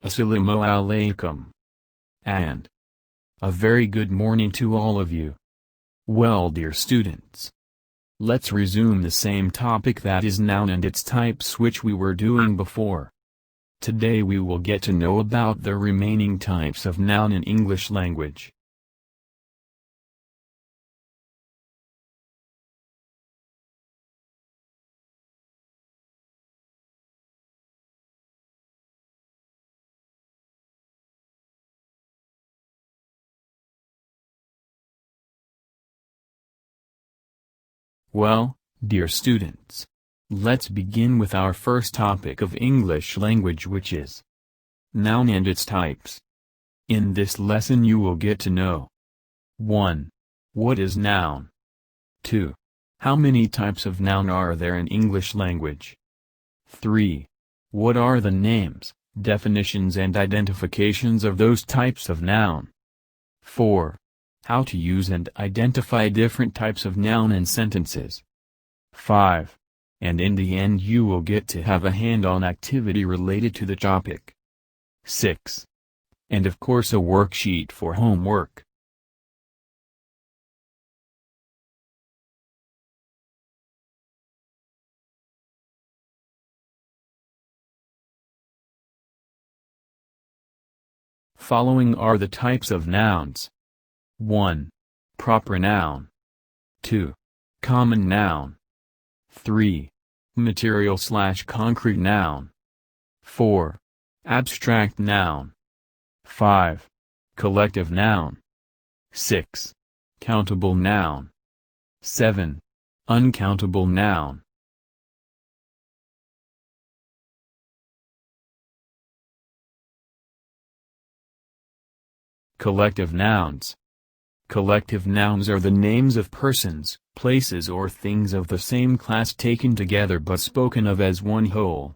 Assalamu alaikum. And a very good morning to all of you. Well, dear students, let's resume the same topic, that is noun and its types, which we were doing before. Today we will get to know about the remaining types of noun in English language. Well, dear students, let's begin with our first topic of English language, which is noun and its types. In this lesson you will get to know 1. What is noun? 2. How many types of noun are there in English language? 3. What are the names, definitions and identifications of those types of noun? 4. How to use and identify different types of noun in sentences. 5. And in the end you will get to have a hand-on activity related to the topic. 6. And of course a worksheet for homework. Following are the types of nouns. 1. Proper noun. 2. Common noun. 3. Material/concrete noun. 4. Abstract noun. 5. Collective noun. 6. Countable noun. 7. Uncountable noun. Collective nouns. Collective nouns are the names of persons, places or things of the same class taken together but spoken of as one whole.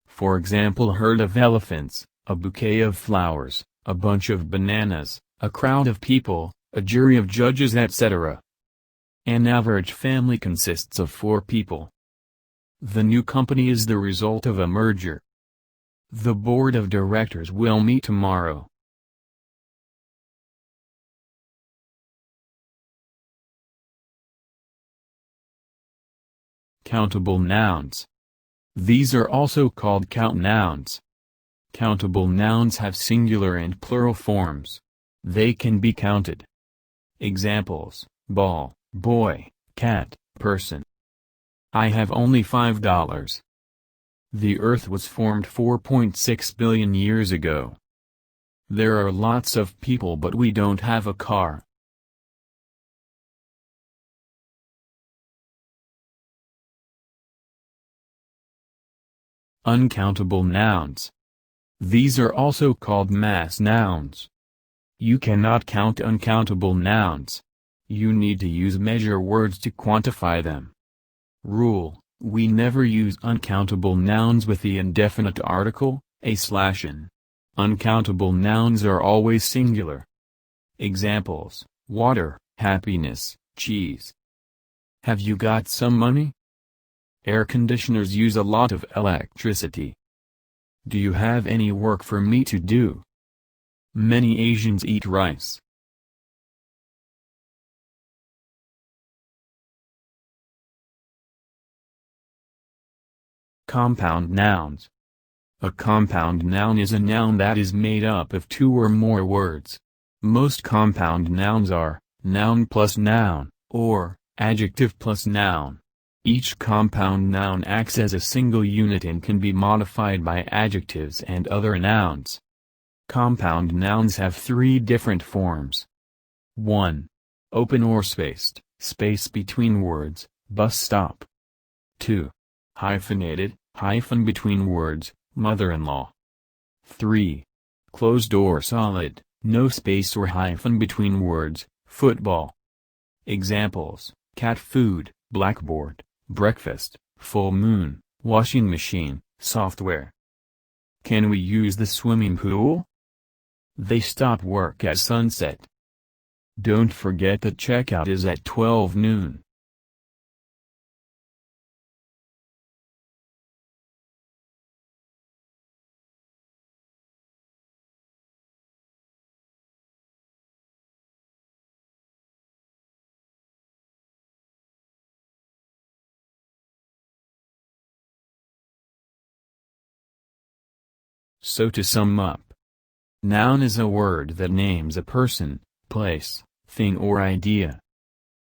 For example, a herd of elephants, a bouquet of flowers, a bunch of bananas, a crowd of people, a jury of judges, etc. An average family consists of 4 people. The new company is the result of a merger. The board of directors will meet tomorrow. Countable nouns. These are also called count nouns. Countable nouns have singular and plural forms. They can be counted. Examples: ball, boy, cat, person. I have only $5. The Earth was formed 4.6 billion years ago. There are lots of people but we don't have a car. Uncountable nouns. These are also called mass nouns. You cannot count uncountable nouns. You need to use measure words to quantify them. Rule: we never use uncountable nouns with the indefinite article, a/n. Uncountable nouns are always singular. Examples: water, happiness, cheese. Have you got some money? Air conditioners use a lot of electricity. Do you have any work for me to do? Many Asians eat rice. Compound nouns. A compound noun is a noun that is made up of 2 or more words. Most compound nouns are noun plus noun, or adjective plus noun. Each compound noun acts as a single unit and can be modified by adjectives and other nouns. Compound nouns have 3 different forms. 1. Open or spaced, space between words, bus stop. 2. Hyphenated, hyphen between words, mother-in-law. 3. Closed or solid, no space or hyphen between words, football. Examples: cat food, blackboard, breakfast, full moon, washing machine, software. Can we use the swimming pool? They stop work at sunset. Don't forget that checkout is at 12 noon. So to sum up, noun is a word that names a person, place, thing or idea.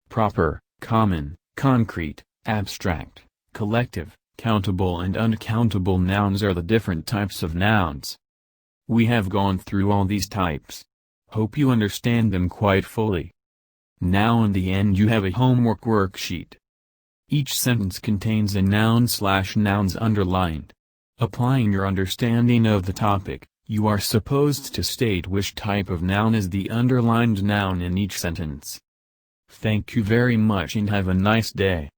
Proper, common, concrete, abstract, collective, countable and uncountable nouns are the different types of nouns. We have gone through all these types. Hope you understand them quite fully. Now in the end you have a homework worksheet. Each sentence contains a noun/nouns underlined. Applying your understanding of the topic, you are supposed to state which type of noun is the underlined noun in each sentence. Thank you very much and have a nice day.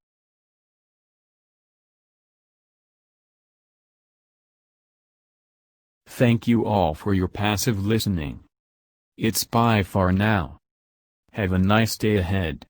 Thank you all for your passive listening. It's bye for now. Have a nice day ahead.